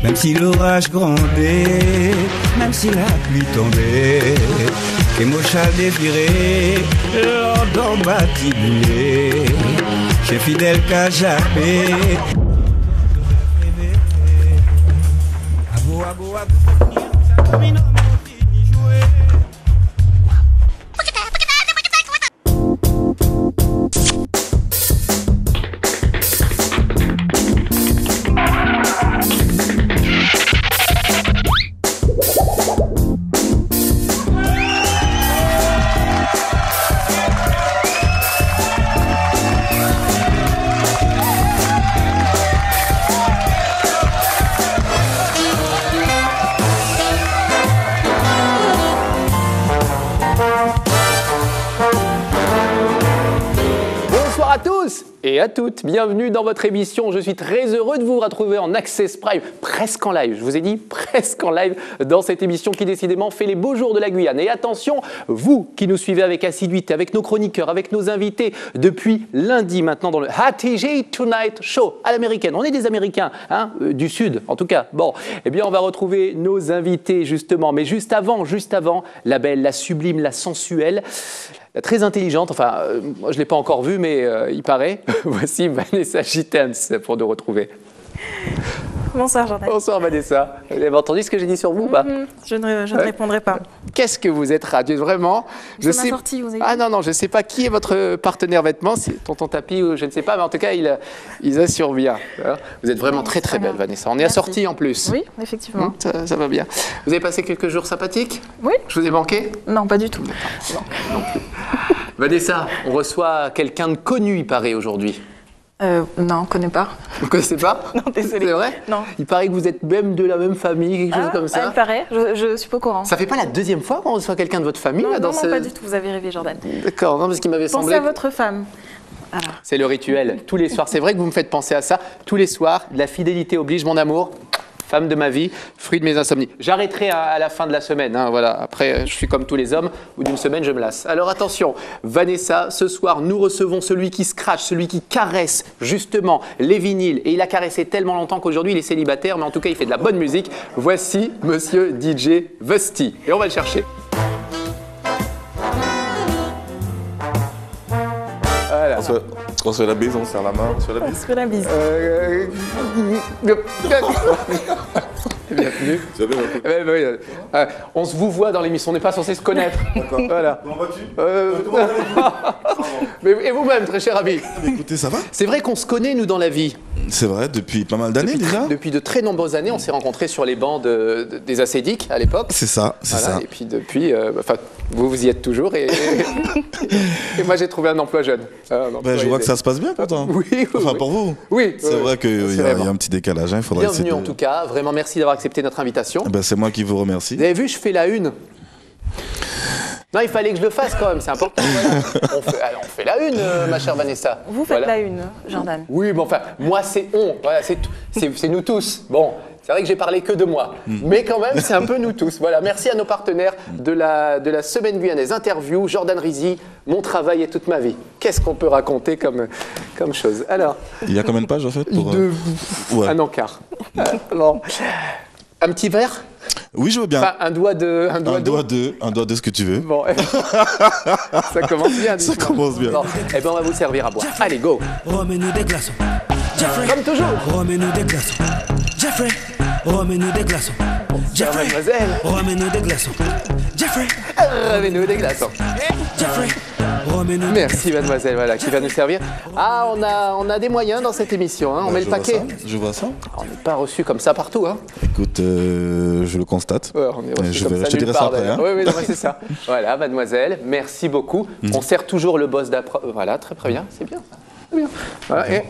Même si l'orage grondait, même si la pluie tombait, et mon chat défilé, l'ordre bâtibulé, chez fidèle qu'a jappé. Et à toutes, bienvenue dans votre émission. Je suis très heureux de vous retrouver en Access Prime, presque en live. Je vous ai dit presque en live dans cette émission qui décidément fait les beaux jours de la Guyane. Et attention, vous qui nous suivez avec assiduité, avec nos chroniqueurs, avec nos invités depuis lundi maintenant dans le HTG Tonight Show à l'américaine. On est des Américains, hein, du Sud en tout cas. Bon, eh bien on va retrouver nos invités justement. Mais juste avant, la belle, la sublime, la sensuelle, très intelligente, enfin, moi je ne l'ai pas encore vue, mais il paraît. Voici Vanessa Gittens pour nous retrouver. Bonsoir Jordan. Bonsoir Vanessa. Vous avez entendu ce que j'ai dit sur vous ou pas? Je ne répondrai pas. Qu'est-ce que vous êtes radieuse, vraiment. Je sais... sortie, vous avez dit. Ah non, je ne sais pas qui est votre partenaire vêtements, c'est Tonton Tapis ou je ne sais pas, mais en tout cas, il assure bien. Vous êtes vraiment très très belle Vanessa. On est assortis en plus. Oui, effectivement. Ça va bien. Vous avez passé quelques jours sympathiques? Oui. Je vous ai manqué? Non, pas du tout. Non plus. Vanessa, on reçoit quelqu'un de connu, il paraît, aujourd'hui. Non, on ne connaît pas. Vous ne connaissez pas? Non, désolé. C'est vrai? Non. Il paraît que vous êtes même de la même famille, quelque chose comme ça. Il paraît, je suis pas au courant. Ça fait pas la deuxième fois qu'on reçoit quelqu'un de votre famille? Non, là, non, pas du tout, vous avez rêvé Jordan. D'accord, non, parce qu'il m'avait semblé... Pensez à votre femme. C'est le rituel, tous les soirs. C'est vrai que vous me faites penser à ça. Tous les soirs, la fidélité oblige, mon amour. Femme de ma vie, fruit de mes insomnies. J'arrêterai à la fin de la semaine. Hein, voilà. Après, je suis comme tous les hommes. Au bout d'une semaine, je me lasse. Alors attention, Vanessa, ce soir, nous recevons celui qui scratch, celui qui caresse justement les vinyles. Et il a caressé tellement longtemps qu'aujourd'hui, il est célibataire. Mais en tout cas, il fait de la bonne musique. Voici Monsieur DJ Vusty. Et on va le chercher. Voilà. On se fait la bise, on se serre la main, on se fait la bise. On se fait la bise. Bienvenue. Tu vas bien, on se vous voit dans l'émission, on n'est pas censé se connaître. D'accord. Voilà. Comment vas-tu Mais et vous-même, très cher ami. Écoutez, ça va? C'est vrai qu'on se connaît, nous, dans la vie. C'est vrai, depuis pas mal d'années déjà. Depuis de très nombreuses années, on s'est rencontrés sur les bancs des Acédiques à l'époque. C'est ça, c'est voilà. ça. Et puis depuis, vous y êtes toujours et moi j'ai trouvé un emploi jeune. Je vois que ça se passe bien pourtant. Oui. Enfin pour vous. Oui. C'est vrai qu'il y a un petit décalage. Il faudrait Bienvenue en tout cas. Vraiment merci d'avoir accepté notre invitation. C'est moi qui vous remercie. Vous avez vu, je fais la une. Non, il fallait que je le fasse quand même, c'est important. Voilà. On fait la une, ma chère Vanessa. Vous faites la une, Jordan. Oui, mais enfin, moi c'est on. Voilà, c'est nous tous. Bon. C'est vrai que j'ai parlé que de moi, mais quand même, c'est un peu nous tous. Voilà, merci à nos partenaires de la Semaine Guyanaise Interview, Jordan Rizzi, Mon travail et toute ma vie. Qu'est-ce qu'on peut raconter comme chose? Alors, il y a combien de pages en fait pour... Un encart. Bon. Un petit verre? Oui, je veux bien. Enfin, un doigt de ce que tu veux. Bon, ça commence bien. Ça commence bien. Bon. Eh bien, on va vous servir à boire. Allez, go. Remets-nous des glaçons. Jeffrey. Comme toujours. Remets-nous des glaçons. Jeffrey. Remets-nous des glaçons. Jeffrey. Mademoiselle. Remets-nous des glaçons. Jeffrey. Remets-nous des glaçons. Jeffrey. Remets-nous. Merci mademoiselle, voilà, qui va nous servir. Ah, on a des moyens dans cette émission, hein. On met le paquet. Je vois ça. On n'est pas reçu comme ça partout, hein. Écoute, je le constate. Ouais, on est reçu comme ça. Je te dirai ça après. Hein. Oui, c'est ça. Voilà, mademoiselle, merci beaucoup. On sert toujours le boss d'après. Voilà, très bien, c'est bien. C'est bien. Voilà, et...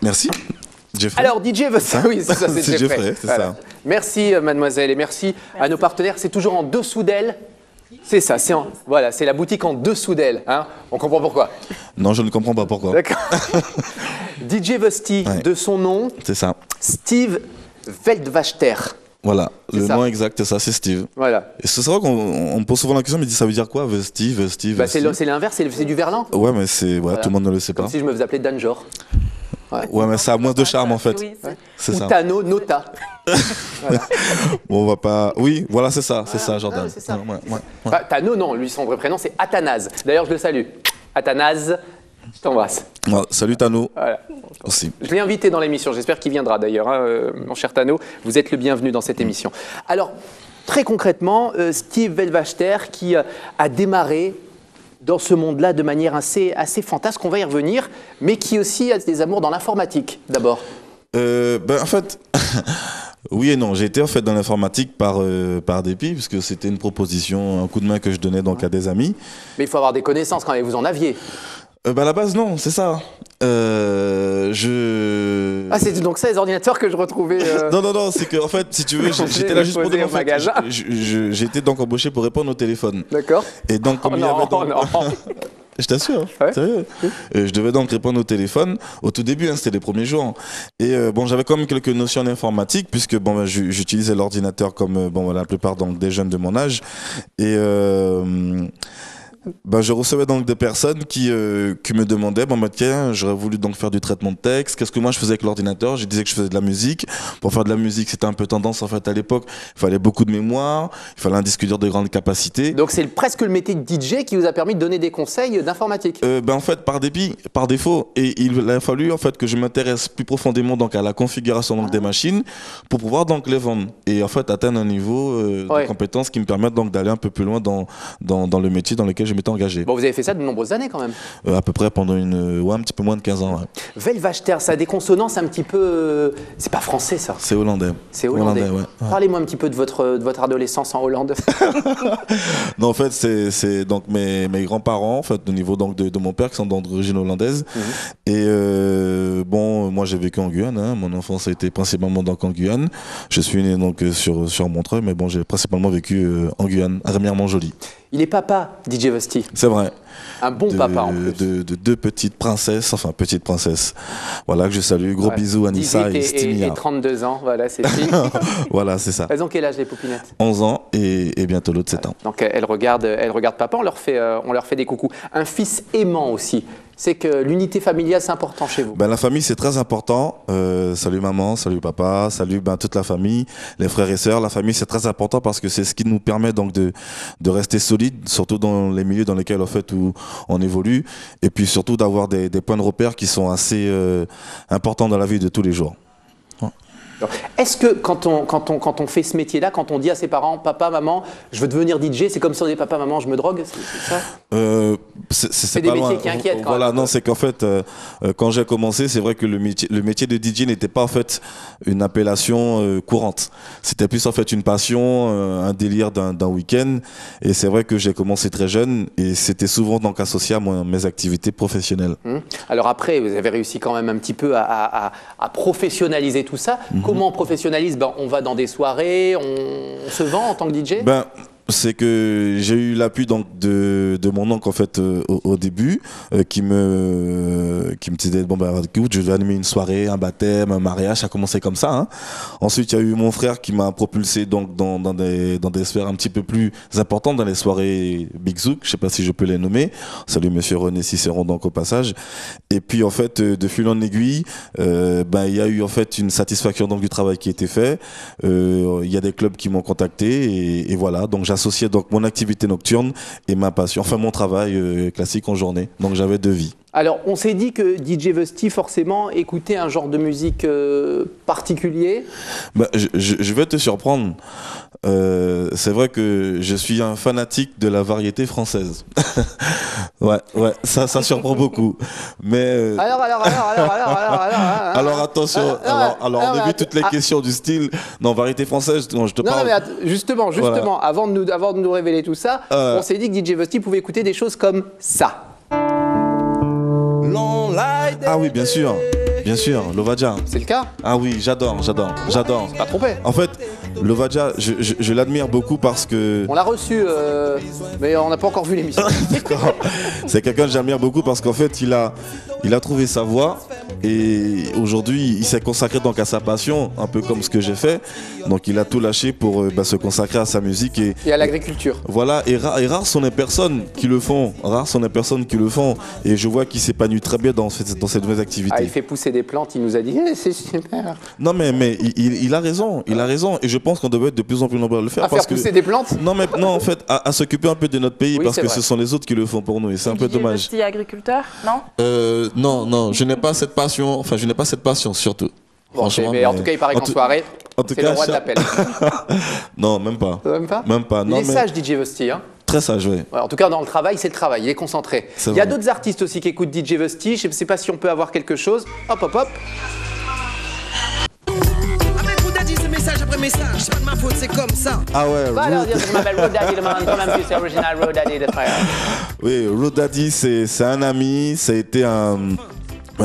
Merci. Jeffrey. Alors, DJ Vusty, oui, c'est ça, c'est Jeffrey, c'est voilà. ça. Merci, mademoiselle, et merci à nos partenaires. C'est toujours en dessous d'elle. C'est ça, voilà, c'est la boutique en dessous d'elle. Hein. On comprend pourquoi. Non, je ne comprends pas pourquoi. D'accord. DJ Vusty, de son nom, c'est ça. Steve Veldwachter. Voilà, le nom exact, c'est ça, c'est Steve. Voilà. Et c'est vrai qu'on me pose souvent la question, mais ça veut dire quoi, Vusty? C'est l'inverse, c'est du verlan. Ouais, mais tout le monde ne le sait pas. Comme si je me faisais appeler Danjor. Ouais, mais ça a moins de charme en fait. Oui, C'est Ou ça. Tano, Nota. Bon, on va pas. Oui, voilà, c'est ça, Jordan. c'est ça. Ouais. Bah, Tano, non, lui, son vrai prénom, c'est Athanase. D'ailleurs, je le salue. Athanase, je t'embrasse. Ouais, salut Tano. Voilà. Aussi. Je l'ai invité dans l'émission, j'espère qu'il viendra d'ailleurs, hein, mon cher Tano. Vous êtes le bienvenu dans cette émission. Alors, très concrètement, Steve Velvachter qui a démarré dans ce monde-là de manière assez fantasque, on va y revenir, mais qui aussi a des amours dans l'informatique, d'abord. En fait, oui et non. J'ai été en fait dans l'informatique par dépit, puisque c'était une proposition, un coup de main que je donnais donc à des amis. Mais il faut avoir des connaissances quand même, vous en aviez. À la base, non, c'est ça. Ah, c'est donc ça les ordinateurs que je retrouvais. Non, c'est que en fait, si tu veux, j'étais là juste pour dire, en fait, magasin. j'ai été donc embauché pour répondre au téléphone. D'accord. Et donc, comme il y avait donc... Je t'assure, Ouais. sérieux. Je devais donc répondre au téléphone. Au tout début, hein, c'était les premiers jours. Et j'avais quand même quelques notions d'informatique, puisque j'utilisais l'ordinateur comme la plupart donc, des jeunes de mon âge. Et je recevais donc des personnes qui me demandaient, tiens, j'aurais voulu donc faire du traitement de texte. Qu'est-ce que moi je faisais avec l'ordinateur? Je disais que je faisais de la musique. Pour faire de la musique, c'était un peu tendance en fait à l'époque. Il fallait beaucoup de mémoire, il fallait un disque dur de grande capacité. Donc c'est presque le métier de DJ qui vous a permis de donner des conseils d'informatique. En fait, par dépit, par défaut, et il a fallu en fait que je m'intéresse plus profondément donc à la configuration donc des machines pour pouvoir donc les vendre et en fait atteindre un niveau de compétence qui me permette donc d'aller un peu plus loin dans le métier dans lequel je m'étais engagé. Bon, vous avez fait ça de nombreuses années quand même. À peu près pendant un petit peu moins de 15 ans. Ouais. Velvachter, ça a des consonances un petit peu... C'est pas français ça. C'est hollandais. C'est hollandais. Ouais. Parlez-moi un petit peu de votre adolescence en Hollande. Non, en fait, c'est donc mes grands-parents, en fait, au niveau donc de mon père, qui sont d'origine hollandaise. Et moi j'ai vécu en Guyane. Hein. Mon enfance a été principalement donc en Guyane. Je suis né donc sur Montreuil, mais j'ai principalement vécu en Guyane, à Remire-Montjoly. Il est papa, DJ Vesti. C'est vrai. Un bon papa en plus. De deux petites princesses, voilà, que je salue. Gros bisous, Anissa et Stimia. Et 32 ans, voilà, c'est fini. Voilà, c'est ça. Elles ont quel âge les poupinettes? 11 ans et bientôt l'autre 7 ans. Donc elles regardent papa, on leur fait des coucous. Un fils aimant aussi. C'est que l'unité familiale, c'est important chez vous. La famille, c'est très important. Salut maman, salut papa, salut toute la famille, les frères et sœurs. La famille, c'est très important parce que c'est ce qui nous permet donc de rester solide, surtout dans les milieux dans lesquels en fait où on évolue, et puis surtout d'avoir des points de repère qui sont assez importants dans la vie de tous les jours. Est-ce que quand on fait ce métier-là, quand on dit à ses parents, papa, maman, je veux devenir DJ, c'est comme si on dit papa, maman, je me drogue, c'est ça? C'est des pas métiers loin. qui inquiètent quand voilà, même. Non, c'est qu'en fait, quand j'ai commencé, c'est vrai que le métier de DJ n'était pas en fait une appellation courante. C'était plus en fait une passion, un délire d'un week-end. Et c'est vrai que j'ai commencé très jeune et c'était souvent donc associé à mes activités professionnelles. Alors après, vous avez réussi quand même un petit peu à professionnaliser tout ça. Comment on professionnalise? On va dans des soirées, on se vend en tant que DJ? C'est que j'ai eu l'appui donc de mon oncle en fait au début qui me disait écoute, je vais animer une soirée, un baptême, un mariage, ça a commencé comme ça. Hein. Ensuite il y a eu mon frère qui m'a propulsé donc dans des sphères un petit peu plus importantes, dans les soirées Big Zouk, je sais pas si je peux les nommer. Salut monsieur René Cicéron donc au passage. Et puis en fait de fil en aiguille, il y a eu en fait une satisfaction donc du travail qui a été fait. Il y a des clubs qui m'ont contacté et voilà, donc j'associais donc mon activité nocturne et ma passion, enfin mon travail classique en journée. Donc j'avais 2 vies. Alors, on s'est dit que DJ Vesti, forcément, écoutait un genre de musique particulier. Je vais te surprendre. C'est vrai que je suis un fanatique de la variété française. ouais, ça surprend beaucoup. Mais alors attention. Alors on évite toutes les questions du style. Non, variété française. Non, je te parle. Non, mais justement, voilà. Avant de nous révéler tout ça, on s'est dit que DJ Vesti pouvait écouter des choses comme ça. Ah oui, bien sûr, Lovadja. C'est le cas? Ah oui, j'adore. Pas trompé. En fait, Lovadja, je l'admire beaucoup parce que... On l'a reçu, mais on n'a pas encore vu l'émission. D'accord. C'est quelqu'un que j'admire beaucoup parce qu'en fait, il a trouvé sa voie Et aujourd'hui, il s'est consacré donc à sa passion, un peu comme ce que j'ai fait. Donc il a tout lâché pour se consacrer à sa musique Et à l'agriculture. voilà, et rares sont les personnes qui le font. Rares sont les personnes qui le font. Et je vois qu'il s'épanouit très bien dans cette nouvelle activité. Ah, il fait pousser des plantes, il nous a dit c'est super. Non mais il a raison, il a raison. Et je pense qu'on devrait être de plus en plus nombreux à le faire. À faire pousser des plantes. Non mais non, en fait, à s'occuper un peu de notre pays, Oui, parce c'est que vrai. ce sont les autres qui le font pour nous. Et c'est un peu dommage. DJ agriculteur, non? Non, je n'ai pas cette passion. Enfin, je n'ai pas cette passion surtout. Bon, Franchement, mais en tout cas, il paraît qu'en soirée, en tout c'est le cas, roi de ça- l'appel. Non, même pas. Même pas Même pas. Il Non, est mais sage, DJ Vesti. Hein. très sage, oui. Ouais, en tout cas, dans le travail, c'est le travail, il est concentré. C'est Il y a vrai. d'autres artistes aussi qui écoutent DJ Vesti. Je ne sais pas si on peut avoir quelque chose. Hop, hop, hop. Avec Roudadi, c'est message après message. C'est pas de ma faute, c'est comme ça. Ah ouais. Bah alors, je m'appelle Road Daddy, le man, comme c'est original Road Daddy de frère. Oui, Road Daddy, c'est un ami, ça a été un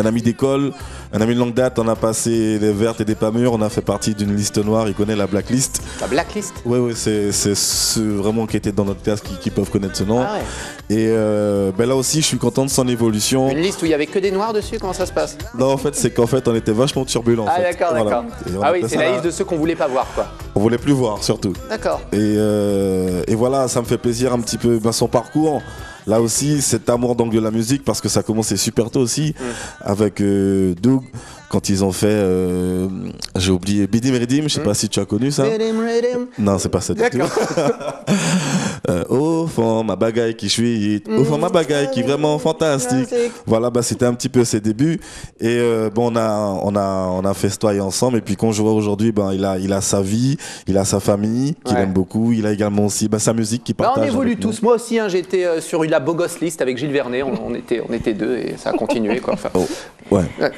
ami d'école, un ami de longue date. On a passé des vertes et des pas mûres, on a fait partie d'une liste noire, il connaît la blacklist. La blacklist. Oui, c'est ceux vraiment qui étaient dans notre classe qui peuvent connaître ce nom. Ah ouais. Et là aussi, je suis content de son évolution. Une liste où il y avait que des noirs dessus, comment ça se passe? Non, en fait, c'est qu'en fait, on était vachement turbulents. Ah d'accord, Voilà. d'accord. Et on Ah oui, appelait c'est ça la liste de ceux qu'on voulait pas voir, quoi. On voulait plus voir, surtout. D'accord. Et voilà, ça me fait plaisir un petit peu son parcours. Là aussi, cet amour donc de la musique, parce que ça a commencé super tôt aussi, avec Doug, quand ils ont fait, j'ai oublié, Bidim Redim, je sais pas si tu as connu ça. Non, c'est pas ça du tout. D'accord. Au fond, ma bagaille qui chouille, au fond, ma bagaille qui est vraiment fantastique. Voilà, c'était un petit peu ses débuts. Et on a festoyé ensemble. Et puis quand je vois aujourd'hui, il a sa vie, il a sa famille, qu'il Ouais. aime beaucoup. Il a également aussi sa musique qu'il Bah, partage. on évolue avec nous. tous. Moi aussi, hein, j'étais sur la Beau Gosse List avec Gilles Vernet. On était deux et ça a continué, quoi. Enfin, Oh, ouais. ouais.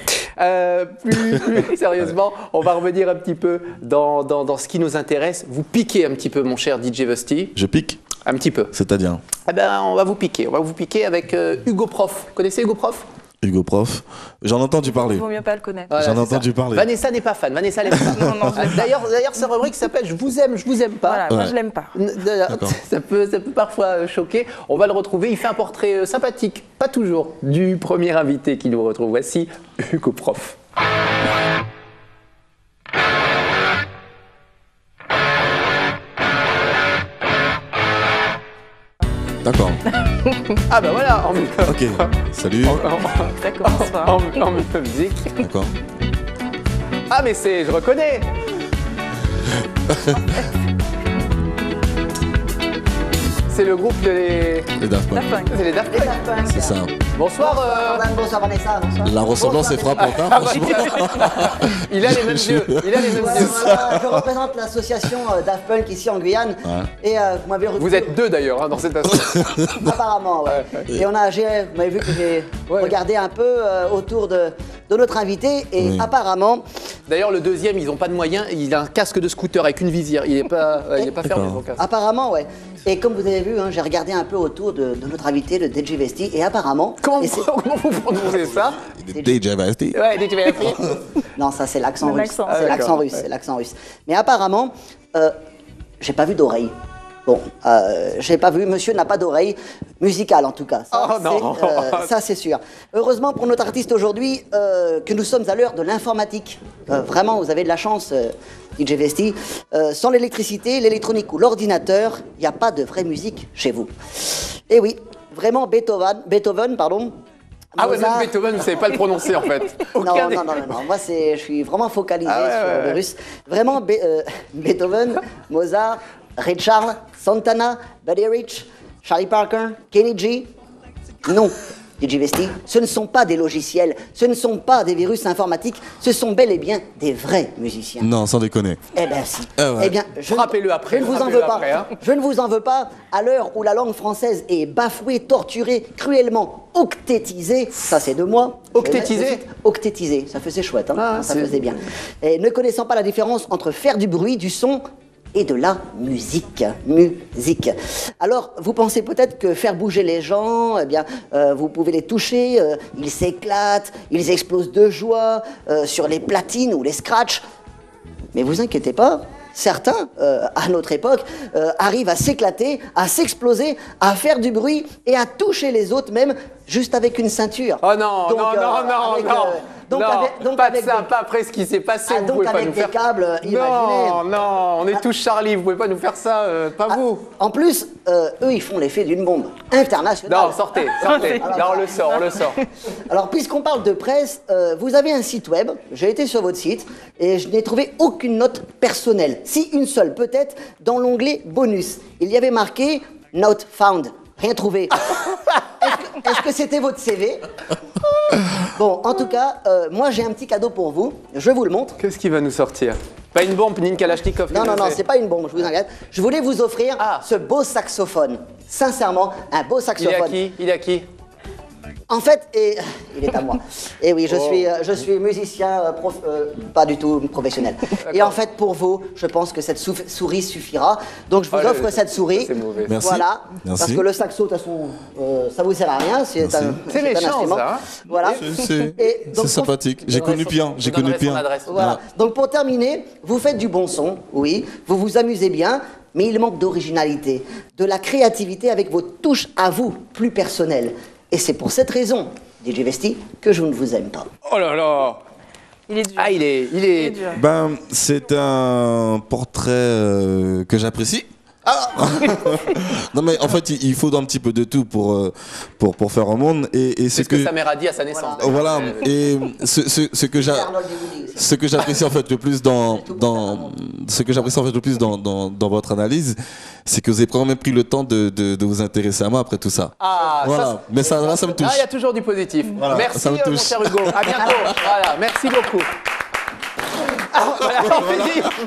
Plus sérieusement, on va revenir un petit peu dans ce qui nous intéresse. Vous piquez un petit peu, mon cher DJ Vesti. Je pique, Un petit peu. c'est-à-dire Eh ben, on va vous piquer. On va vous piquer avec Hugo Prof. Vous connaissez Hugo Prof? Hugo Prof. J'en ai entendu parler. Il vaut mieux pas le connaître. Voilà, J'en ai c'est entendu ça. parler. Vanessa n'est pas fan. Vanessa n'est pas fan. Non, je l'aime pas. D'ailleurs, sa rubrique s'appelle Je vous aime pas. Voilà, moi Ouais. je l'aime pas. D'accord. Ça peut parfois choquer. On va le retrouver. Il fait un portrait sympathique, pas toujours, du premier invité qui nous retrouve. Voici Hugo Prof. D'accord. Ah ben voilà, Ok. Salut. Ça commence pas. en musique. D'accord. Ah mais je reconnais. C'est le groupe Les Daft Punk. Daft Punk. C'est les Daft Punk. C'est ça. Bonsoir. Jordan, bonsoir Vanessa, bonsoir. La ressemblance est frappante, hein, Ah, bah, franchement. il a les mêmes yeux. Il a les mêmes Voilà, yeux. voilà, je représente l'association Daft Punk ici en Guyane. Ouais. Et vous m'avez reconnu. Vous êtes deux d'ailleurs hein, dans cette association. Apparemment, ouais. Et vous m'avez vu que j'ai Ouais. regardé un peu autour de notre invité. Et Oui. apparemment, D'ailleurs, le deuxième, ils n'ont pas de moyens. Il a un casque de scooter avec une visière. Il n'est pas fermé son casque. apparemment, ouais. Et comme vous avez vu, hein, j'ai regardé un peu autour de notre invité, le DJ Vesti. Et apparemment. Comment et vous prononcez ça? DJ Vesti. Ouais, DJ Vesti. Non, ça c'est l'accent Le russe. l'accent. C'est Ah, l'accent d'accord. russe, c'est l'accent russe. Mais apparemment, j'ai pas vu d'oreille. Bon, j'ai pas vu, monsieur n'a pas d'oreille musicale en tout cas. Ça, Oh, non. ça c'est sûr. Heureusement pour notre artiste aujourd'hui que nous sommes à l'heure de l'informatique. Vraiment, vous avez de la chance, DJ Vesti. Sans l'électricité, l'électronique ou l'ordinateur, il n'y a pas de vraie musique chez vous. Et oui, vraiment Beethoven, pardon. Ah ouais, même Mozart- Beethoven, vous ne savez pas le prononcer en fait. Aucun des- non. Moi, je suis vraiment focalisé Ah ouais, sur ouais, le ouais. russe. Vraiment, Beethoven, Mozart, Ray Charles, Santana, Buddy Rich, Charlie Parker, Kenny G. Non, DJ Vesti, ce ne sont pas des logiciels, ce ne sont pas des virus informatiques, ce sont bel et bien des vrais musiciens. Non, sans déconner. Eh bien si. Ah ouais. Eh bien, Frappez-le après, Je ne vous en frappez-le veux pas. après, hein. Je ne vous en veux pas. À l'heure où la langue française est bafouée, torturée, cruellement octétisée, ça c'est de moi. Octétisée Je cite, octétisée, ça faisait chouette, hein. Ah, ça c'est- faisait bien. Et ne connaissant pas la différence entre faire du bruit, du son et de la musique. Musique. Alors, vous pensez peut-être que faire bouger les gens, eh bien, vous pouvez les toucher, ils s'éclatent, ils explosent de joie sur les platines ou les scratchs. Mais vous inquiétez pas, certains, à notre époque, arrivent à s'éclater, à s'exploser, à faire du bruit et à toucher les autres même juste avec une ceinture. Oh non, non, avec, non, avec, non. Donc, non, donc pas avec de ça, des- pas après ce qui s'est passé. Ah, vous donc pouvez pas avec nous des faire... câbles Non, imaginaires. non, on est tous Charlie, vous pouvez pas nous faire ça, pas vous. En plus, eux, ils font l'effet d'une bombe internationale. Non, sortez. Là, on le sort. Alors, puisqu'on parle de presse, vous avez un site web. J'ai été sur votre site et je n'ai trouvé aucune note personnelle. Si, une seule, peut-être, dans l'onglet bonus. Il y avait marqué Not found. Rien trouvé. Est-ce que c'était votre CV? Bon, en tout cas, moi j'ai un petit cadeau pour vous. Je vous le montre. Qu'est-ce qui va nous sortir? Pas une bombe, ni une Kalachnikov. Non, c'est pas une bombe, je vous engage. Je voulais vous offrir ce beau saxophone. Sincèrement, un beau Il est saxophone. à qui? En fait, il est à moi. Et oui, je suis musicien, pas du tout professionnel. Et en fait, pour vous, je pense que cette souris suffira. Donc, je vous offre cette souris. C'est mauvais. Merci. Voilà. Merci. Parce que le saxo, de toute façon, ça vous sert à rien. C'est un méchant, instrument. ça, hein. Voilà. C'est Et donc, pour- sympathique. J'ai connu bien. J'ai connu donnerai son bien. adresse. Voilà. Donc pour terminer, vous faites du bon son, oui, vous vous amusez bien, mais il manque d'originalité, de la créativité avec vos touches à vous, plus personnelles. Et c'est pour cette raison, DJ Vesti, que je ne vous aime pas. Oh là là. Il est dur. Ah, il est... dur. Ben, c'est un portrait que j'apprécie. Non mais en fait il faut un petit peu de tout pour faire un monde et C'est c'est ce que sa mère a dit à sa naissance. Voilà. d'ailleurs. voilà et ce que j'apprécie en fait le plus dans votre analyse, c'est que vous avez quand même pris le temps de vous intéresser à moi après tout ça. Ah, Voilà, mais ça là ça me touche. Ah, il y a toujours du positif. Voilà, Merci, ça me mon touche. cher Hugo. À bientôt. Voilà, merci beaucoup. Ah, voilà,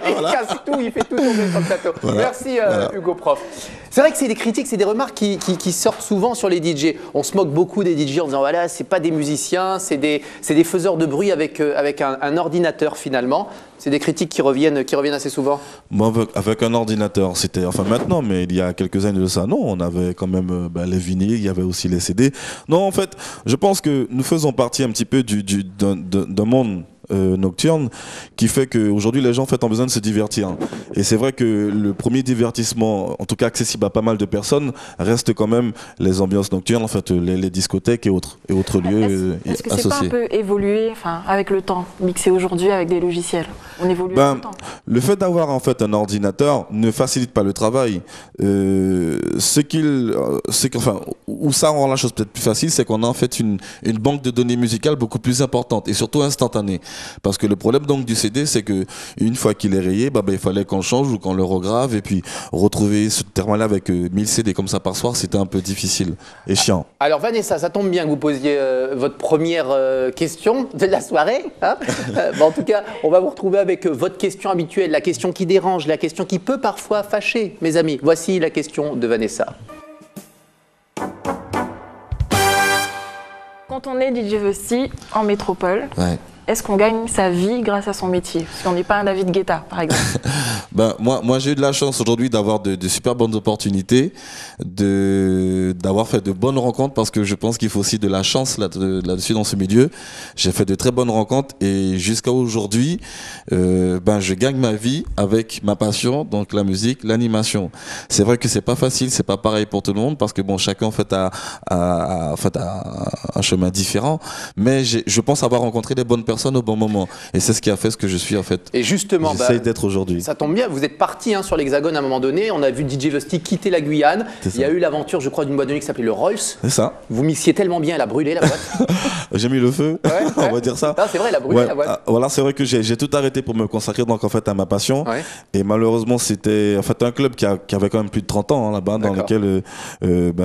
il casse tout, il fait tout tomber sur le plateau. Voilà. Merci Voilà. Hugo Prof. C'est vrai que c'est des critiques, c'est des remarques qui sortent souvent sur les DJ. On se moque beaucoup des DJ en disant voilà, c'est pas des musiciens, c'est des faiseurs de bruit avec un ordinateur finalement. C'est des critiques qui reviennent assez souvent. Moi, avec un ordinateur, c'était, enfin maintenant, mais il y a quelques années de ça, non, on avait quand même les vinyles, il y avait aussi les CD. Non, en fait, je pense que nous faisons partie un petit peu d'un monde nocturne qui fait qu'aujourd'hui les gens en fait ont besoin de se divertir. Et c'est vrai que le premier divertissement, en tout cas accessible à pas mal de personnes, reste quand même les ambiances nocturnes, en fait les discothèques et autres lieux Est-ce que c'est associés. pas un peu évolué, avec le temps, mixé aujourd'hui avec des logiciels? On évolue avec le temps. Le fait d'avoir en fait un ordinateur ne facilite pas le travail. Où ça rend la chose peut-être plus facile, c'est qu'on a en fait une banque de données musicales beaucoup plus importante et surtout instantanée. Parce que le problème donc du CD, c'est que une fois qu'il est rayé, il fallait qu'on le change ou qu'on le regrave et puis retrouver ce terme-là avec 1000 CD comme ça par soir, c'était un peu difficile et chiant. Alors Vanessa, ça tombe bien que vous posiez votre première question de la soirée. Hein. En tout cas, on va vous retrouver avec votre question habituelle, la question qui dérange, la question qui peut parfois fâcher, mes amis. Voici la question de Vanessa. Quand on est DJ Vesti en métropole, Ouais. est-ce qu'on gagne sa vie grâce à son métier? Parce qu'on n'est pas un David Guetta, par exemple. Moi j'ai eu de la chance aujourd'hui d'avoir de super bonnes opportunités, d'avoir fait de bonnes rencontres parce que je pense qu'il faut aussi de la chance là-dessus dans ce milieu. J'ai fait de très bonnes rencontres et jusqu'à aujourd'hui, je gagne ma vie avec ma passion, donc la musique, l'animation. C'est vrai que c'est pas facile, c'est pas pareil pour tout le monde parce que chacun en fait a un chemin différent, mais je pense avoir rencontré les bonnes personnes au bon moment et c'est ce qui a fait ce que je suis en fait. Et justement, J'essaye d'être aujourd'hui. ça tombe bien, vous êtes parti sur l'Hexagone à un moment donné. On a vu DJ Vesti quitter la Guyane. C'est ça. Il y a eu l'aventure, je crois, d'une boîte de nuit qui s'appelait le Rolls. C'est ça. Vous mixiez tellement bien, elle a brûlé la boîte. J'ai mis le feu, Ouais, on ouais. va dire ça. Non, c'est vrai, elle a brûlé la boîte. Voilà, c'est vrai que j'ai tout arrêté pour me consacrer donc en fait à ma passion. Ouais. Et malheureusement, c'était en fait un club qui avait quand même plus de 30 ans là-bas, dans D'accord. lequel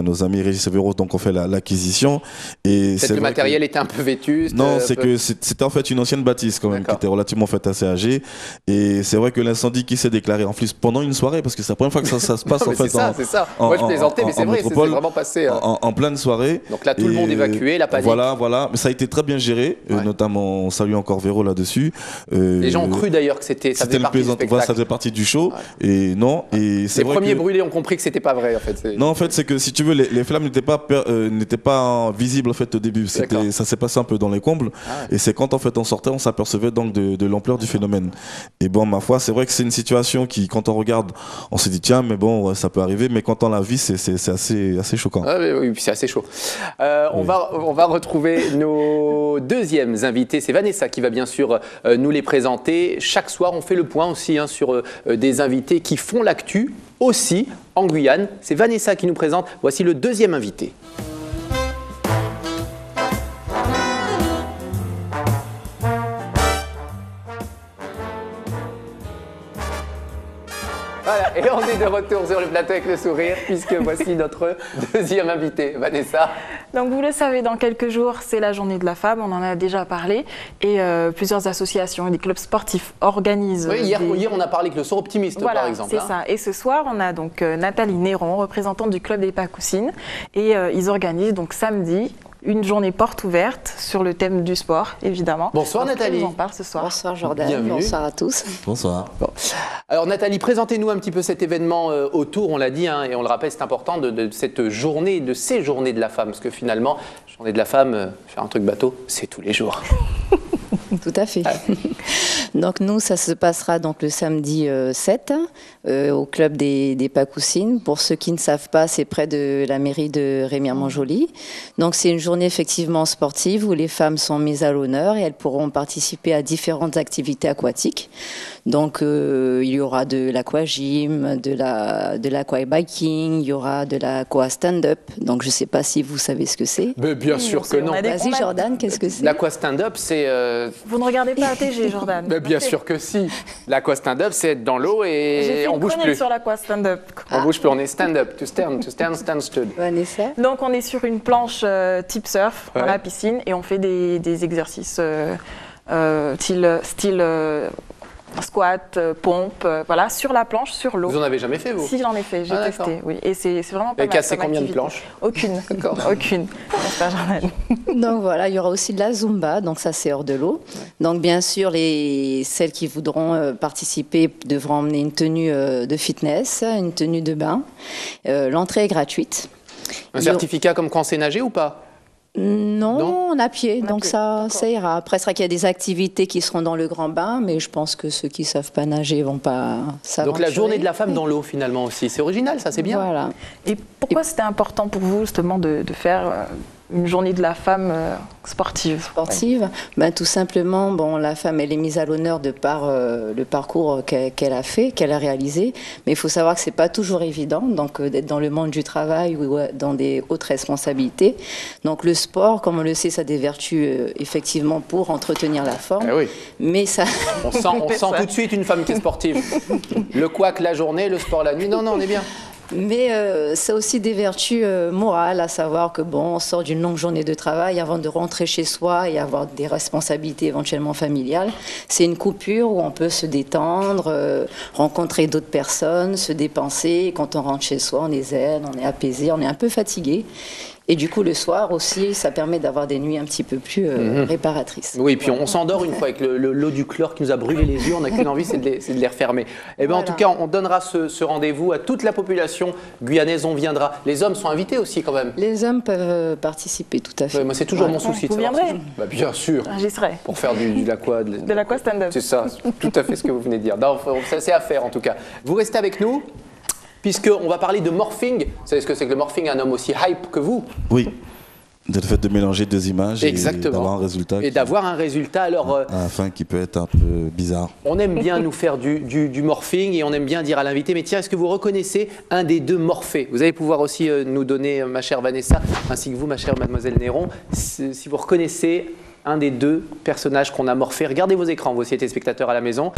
nos amis Régis et Véro donc ont fait l'acquisition. Et Peut-être c'est le vrai matériel était un peu vétuste. non, un c'est peu- que c'était en fait une ancienne bâtisse quand même qui D'accord. était relativement en fait assez âgée. Et c'est vrai que l'incendie qui s'est déclaré en plus pendant une soirée, parce que c'est la première fois que ça se passe Non, en mais fait. c'est ça. Moi, je plaisantais, mais c'est vrai, c'est métropole, vraiment passé. en pleine soirée. Donc là, tout le monde évacué, la panique. Voilà. Mais ça a été très bien géré, Ouais. notamment on salue encore Véro là-dessus. Les gens ont cru d'ailleurs que ça C'était faisait le partie du plaisant. Voilà, ça spectacle. faisait partie du show. Et non, et c'est Les vrai premiers que... brûlés ont compris que c'était pas vrai en fait. Non, en fait, c'est que si tu veux, les flammes n'étaient pas visibles en fait au début. D'accord. Ça s'est passé un peu dans les combles. Ah ouais. Et c'est quand en fait fait, on sortait, on s'apercevait donc de l'ampleur du phénomène. Et bon, ma foi, c'est vrai que c'est une situation qui, quand on regarde, on se dit tiens, mais bon, ouais, ça peut arriver, mais quand on la vit, c'est assez choquant. Ah, oui, c'est assez chaud. On va retrouver nos deuxièmes invités. C'est Vanessa qui va bien sûr nous les présenter. Chaque soir, on fait le point aussi sur des invités qui font l'actu aussi en Guyane. C'est Vanessa qui nous présente. Voici le deuxième invité. Voilà, et on est de retour sur le plateau avec le sourire, puisque voici notre deuxième invité, Vanessa. Donc vous le savez, dans quelques jours, c'est la journée de la femme, on en a déjà parlé, et plusieurs associations et des clubs sportifs organisent... Oui, hier, on a parlé avec le Soir Optimiste, voilà, par exemple. C'est ça. Et ce soir, on a donc Nathalie Néron, représentante du club des Pacoussines, et ils organisent donc samedi une journée porte ouverte sur le thème du sport, évidemment. Bonsoir Nathalie. On en parle ce soir. Bonsoir Jordan, Bienvenue. bonsoir à tous. Bonsoir. Bon. Alors Nathalie, présentez-nous un petit peu cet événement autour, on l'a dit, et on le rappelle, c'est important, de cette journée, de ces journées de la femme, parce que finalement, journée de la femme, faire un truc bateau, c'est tous les jours. Tout à fait. Donc nous, ça se passera donc le samedi 7 au club des Pacoussines. Pour ceux qui ne savent pas, c'est près de la mairie de Rémière-Montjoly. Donc c'est une journée effectivement sportive où les femmes sont mises à l'honneur et elles pourront participer à différentes activités aquatiques. Donc il y aura de l'aquagym, de l'aquabiking, il y aura de l'aqua stand-up. Donc je ne sais pas si vous savez ce que c'est. Mais bien sûr que non. Vas-y Jordan, qu'est-ce que c'est? L'aqua stand-up, c'est... Vous ne regardez pas la TG, Jordan. Mais bien sûr que si. L'aqua stand-up, c'est être dans l'eau et on bouge plus. Sur l'aqua stand-up. On bouge plus, on est stand-up, to stand, stood. Vanessa? Donc on est sur une planche type surf dans Ouais. la piscine et on fait des exercices style squat, pompe, voilà, sur la planche, sur l'eau. Vous en avez jamais fait, vous? Si, j'en ai fait, j'ai Ah, testé, d'accord. oui. Et c'est vraiment pas Et mal. cassé comme combien de activité. planches? Aucune. D'accord. Aucune. N'est-ce pas, Jordan? Donc voilà, il y aura aussi de la Zumba, donc ça c'est hors de l'eau. Donc bien sûr, celles qui voudront participer devront emmener une tenue de fitness, une tenue de bain. L'entrée est gratuite. Un certificat comme quand on sait nager ou pas? Non, on a pied, On a donc pied, ça ira. Après, c'est vrai qu'il y a des activités qui seront dans le grand bain, mais je pense que ceux qui ne savent pas nager vont pas s'aventurer. Donc la journée de la femme dans l'eau, finalement, aussi. C'est original, ça, c'est bien. Voilà. Et pourquoi c'était important pour vous, justement, de faire une journée de la femme sportive? Sportive, ben, tout simplement, bon, la femme, elle est mise à l'honneur de par le parcours qu'elle a fait, qu'elle a réalisé. Mais il faut savoir que c'est pas toujours évident, donc d'être dans le monde du travail ou dans des hautes responsabilités. Donc le sport, comme on le sait, ça a des vertus effectivement pour entretenir la forme. Eh oui. Mais ça, On sent tout de suite une femme qui est sportive. Le couac la journée, le sport la nuit. Non, on est bien. mais ça a aussi des vertus morales, à savoir que bon, on sort d'une longue journée de travail avant de rentrer chez soi et avoir des responsabilités éventuellement familiales. C'est une coupure où on peut se détendre, rencontrer d'autres personnes, se dépenser. Quand on rentre chez soi, on est zen, on est apaisé, on est un peu fatigué. Et du coup, le soir aussi, ça permet d'avoir des nuits un petit peu plus réparatrices. Oui, puis on s'endort une fois avec l'eau du chlore qui nous a brûlé les yeux. On n'a qu'une envie, c'est de les refermer. Eh ben, en Voilà. tout cas, on donnera ce rendez-vous à toute la population guyanaise. On viendra. Les hommes sont invités aussi, quand même. Les hommes peuvent participer, tout à fait. Ouais, moi, c'est toujours Ouais. mon souci. de Vous savoir viendrez si- Bah, bien sûr. J'y serai. Pour faire de l'aqua. De l'aqua stand-up. C'est ça, tout à fait ce que vous venez de dire. Non, ça, c'est à faire en tout cas. Vous restez avec nous, puisqu'on va parler de morphing. Vous savez ce que c'est que le morphing? Un homme aussi hype que vous. Oui. De le fait de mélanger deux images Exactement. et d'avoir un résultat. Et d'avoir un résultat. Alors, à la fin qui peut être un peu bizarre. on aime bien nous faire du morphing et on aime bien dire à l'invité, mais tiens, est-ce que vous reconnaissez un des deux morphés? Vous allez pouvoir aussi nous donner, ma chère Vanessa, ainsi que vous, ma chère mademoiselle Néron, si vous reconnaissez un des deux personnages qu'on a morphés. Regardez vos écrans, vous aussi, téléspectateurs à la maison.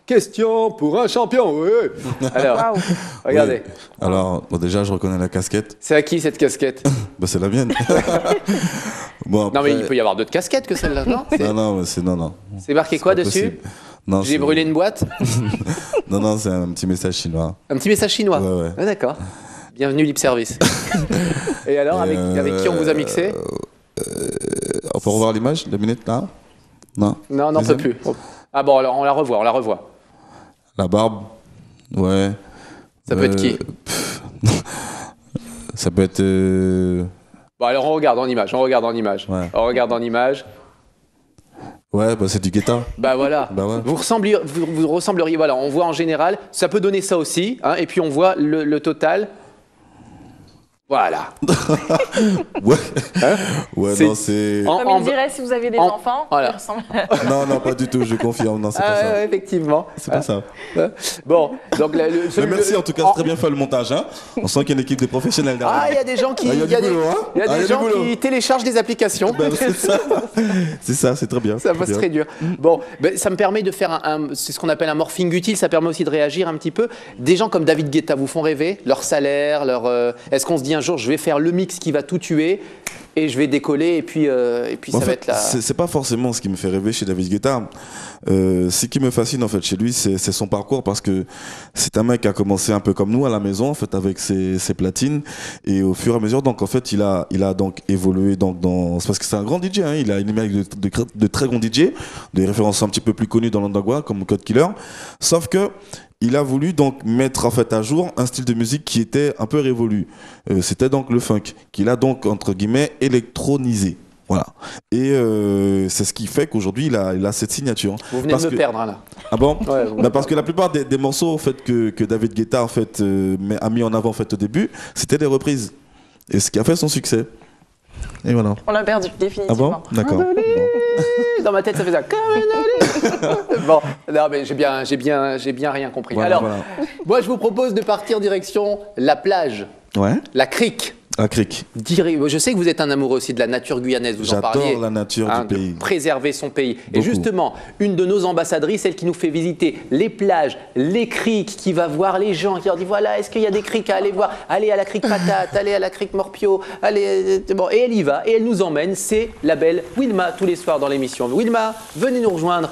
Question pour un champion, oui. Alors, Waouh. regardez. Oui. Alors, bon, déjà, je reconnais la casquette. C'est à qui cette casquette? Bah, c'est la mienne. Bon, Non, mais il après- peut y avoir d'autres casquettes que celle-là, non? Non, non, mais c'est non, non. C'est marqué C'est quoi pas dessus? possible. Non, J'ai c'est- brûlé une boîte? Non, non, c'est un petit message chinois. Un petit message chinois? Ouais, ouais. Ah, d'accord. Bienvenue Lip Service. Et alors, avec qui on vous a mixé? On peut revoir l'image, 2 minutes là? Non? Non, on n'en peut Deuxième plus. Ah bon, alors on la revoit. La barbe, ouais. Ça peut être qui? Ça peut être... Bon, alors on regarde en image, Ouais. On regarde en image. Ouais, bah c'est du Guetta. Bah voilà, Bah ouais. vous ressembleriez, voilà, on voit en général, ça peut donner ça aussi, hein, et puis on voit le total. Voilà. Ouais. Hein, Ouais, c'est- non, c'est... Comme il dirait si vous avez des enfants, voilà. il ressemble à... Non, non, pas du tout, je confirme. Non, c'est Ah pas ça. ouais, effectivement. C'est pas ça. Bon, donc Mais merci en tout cas, c'est très bien fait le montage. Hein. On sent qu'il y a une équipe de professionnels derrière. Ah, il y a des gens qui, Ah, il y a du boulot, hein. il y a Ah, des il y a du gens boulot. qui téléchargent des applications. Ben, c'est ça, c'est très bien. Ça c'est va, c'est bien. très dur. Bon, ben, ça me permet de faire c'est ce qu'on appelle un morphing utile, ça permet aussi de réagir un petit peu. Des gens comme David Guetta vous font rêver, leur salaire, est-ce qu'on se dit un jour je vais faire le mix qui va tout tuer et je vais décoller et puis En ça va fait, être là. c'est pas forcément ce qui me fait rêver chez David Guetta. Ce qui me fascine en fait chez lui, c'est son parcours parce que c'est un mec qui a commencé un peu comme nous à la maison en fait avec ses platines et au fur et à mesure donc en fait il a donc évolué donc dans c'est parce que c'est un grand DJ. Hein, il a une image de très grands DJ, des références un petit peu plus connues dans l'underground comme Code Killer. Sauf que il a voulu donc mettre en fait à jour un style de musique qui était un peu révolu. C'était donc le funk, qu'il a donc entre guillemets électronisé. Voilà. Et c'est ce qui fait qu'aujourd'hui il a cette signature. Vous venez Parce de me que- perdre hein, là. Ah bon Ouais, Bah parce que la plupart des morceaux en fait que David Guetta en fait a mis en avant en fait au début, c'était des reprises. Et ce qui a fait son succès. Et voilà. On l'a perdu, Ah définitivement. bon D'accord. Bon. Dans ma tête ça fait ça. Bon, non mais j'ai bien rien compris. Voilà, Alors, voilà. moi je vous propose de partir direction la plage, Ouais. la crique. À Cric. Je sais que vous êtes un amoureux aussi de la nature guyanaise, vous en parliez. J'adore la nature hein, du pays. de préserver son pays. Et Beaucoup. justement, une de nos ambassadrices, celle qui nous fait visiter les plages, les criques, qui va voir les gens, qui leur dit voilà, est-ce qu'il y a des criques à aller voir? Allez à la crique Patate, allez à la crique Morpio, allez. Bon, et elle y va, et elle nous emmène. C'est la belle Wilma tous les soirs dans l'émission. Wilma, venez nous rejoindre.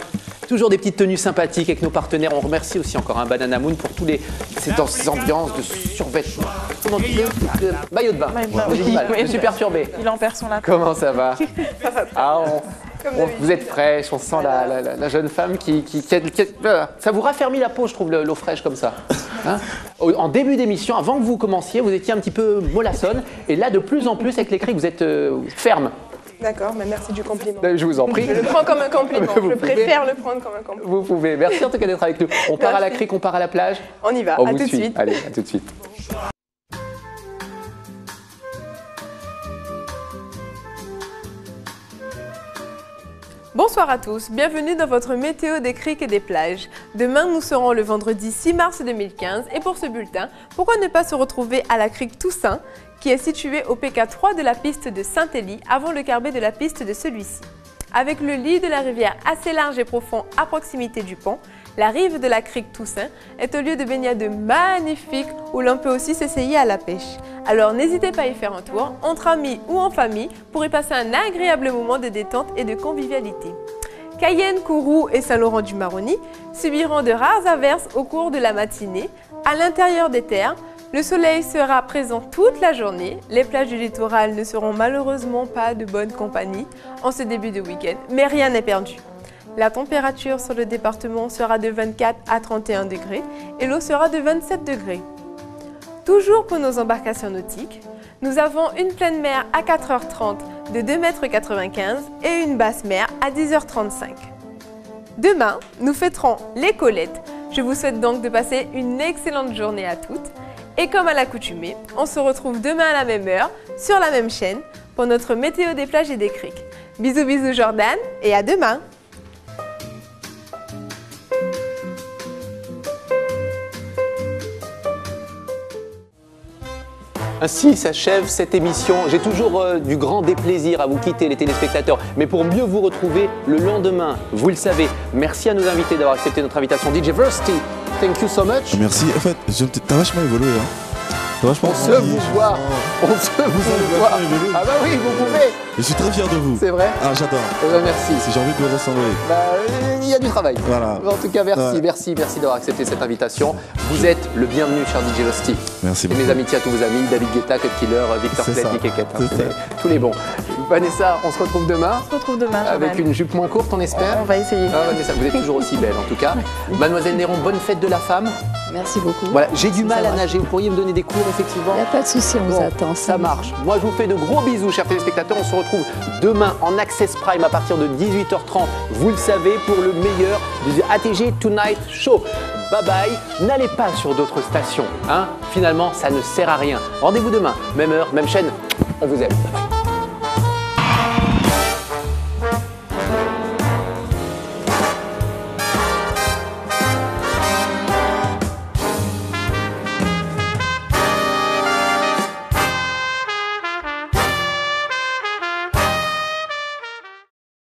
Toujours des petites tenues sympathiques avec nos partenaires. On remercie aussi encore un Banana Moon pour tous ces ambiances de survêtements. Maillot de bain. J'ai du mal, je suis perturbé. Il en perd son lapin. Comment ça va? Ah, vous êtes fraîche, on sent la jeune femme qui voilà. Ça vous raffermit la peau, je trouve, l'eau fraîche comme ça. Hein, en début d'émission, avant que vous commenciez, vous étiez un petit peu mollassonne. Et là, de plus en plus, avec les cris, vous êtes ferme. D'accord, mais merci du compliment. Je vous en prie. Je le prends comme un compliment. Vous Je pouvez. préfère le prendre comme un compliment. Vous pouvez. Merci en tout cas d'être avec nous. On part à la Merci. crique, on part à la plage. On y va, On à vous tout de suit. suite. Allez, à tout de suite. Bonsoir à tous, bienvenue dans votre météo des criques et des plages. Demain, nous serons le vendredi 6 mars 2015 et pour ce bulletin, pourquoi ne pas se retrouver à la crique Toussaint, qui est située au PK3 de la piste de Saint-Élie, avant le carbet de la piste de celui-ci. Avec le lit de la rivière assez large et profond à proximité du pont, la rive de la crique Toussaint est un lieu de baignade magnifique où l'on peut aussi s'essayer à la pêche. Alors n'hésitez pas à y faire un tour, entre amis ou en famille, pour y passer un agréable moment de détente et de convivialité. Cayenne, Kourou et Saint-Laurent-du-Maroni subiront de rares averses au cours de la matinée. À l'intérieur des terres, le soleil sera présent toute la journée. Les plages du littoral ne seront malheureusement pas de bonne compagnie en ce début de week-end, mais rien n'est perdu. La température sur le département sera de 24 à 31 degrés et l'eau sera de 27 degrés. Toujours pour nos embarcations nautiques, nous avons une pleine mer à 4h30 de 2,95 m et une basse mer à 10h35. Demain, nous fêterons les Colettes. Je vous souhaite donc de passer une excellente journée à toutes. Et comme à l'accoutumée, on se retrouve demain à la même heure, sur la même chaîne, pour notre météo des plages et des criques. Bisous bisous Jordan et à demain! Ainsi s'achève cette émission. J'ai toujours du grand déplaisir à vous quitter, les téléspectateurs. Mais pour mieux vous retrouver le lendemain, vous le savez, merci à nos invités d'avoir accepté notre invitation. DJ Versty, thank you so much. Merci. En fait, t'as vachement évolué. Hein. T'as vachement On se grandi, vous je voit. sens. On se vous vachement voit. évolué. Ah bah oui, vous pouvez. Je suis très fier de vous. C'est vrai. Ah, j'adore. Eh ben, merci. Si j'ai envie de vous ressembler. Bah, il y a du travail. Voilà. En tout cas, merci, Ouais. merci d'avoir accepté cette invitation. Vous êtes le bienvenu, cher DJ Versty. Merci Et beaucoup. mes amitiés à tous vos amis, David Guetta, Cut Killer, Victor C'est Plett, ça. Nick et Kate. C'est ça. Tous les bons. Vanessa, on se retrouve demain On se retrouve demain, avec Jordan. une jupe moins courte, on espère. On va essayer. Ah, Vanessa, vous êtes toujours aussi belle en tout cas. Mademoiselle Néron, bonne fête de la femme. Merci beaucoup. Voilà, j'ai du Si mal ça à va. nager. Vous pourriez me donner des cours, effectivement? Il n'y a pas de souci, on vous Bon, attend. ça marche. Moi, je vous fais de gros bisous, chers téléspectateurs. On se retrouve demain en Access Prime à partir de 18h30. Vous le savez, pour le meilleur du ATG Tonight Show. Bye bye. N'allez pas sur d'autres stations. Hein. Finalement, ça ne sert à rien. Rendez-vous demain, même heure, même chaîne. On vous aime. Bye bye.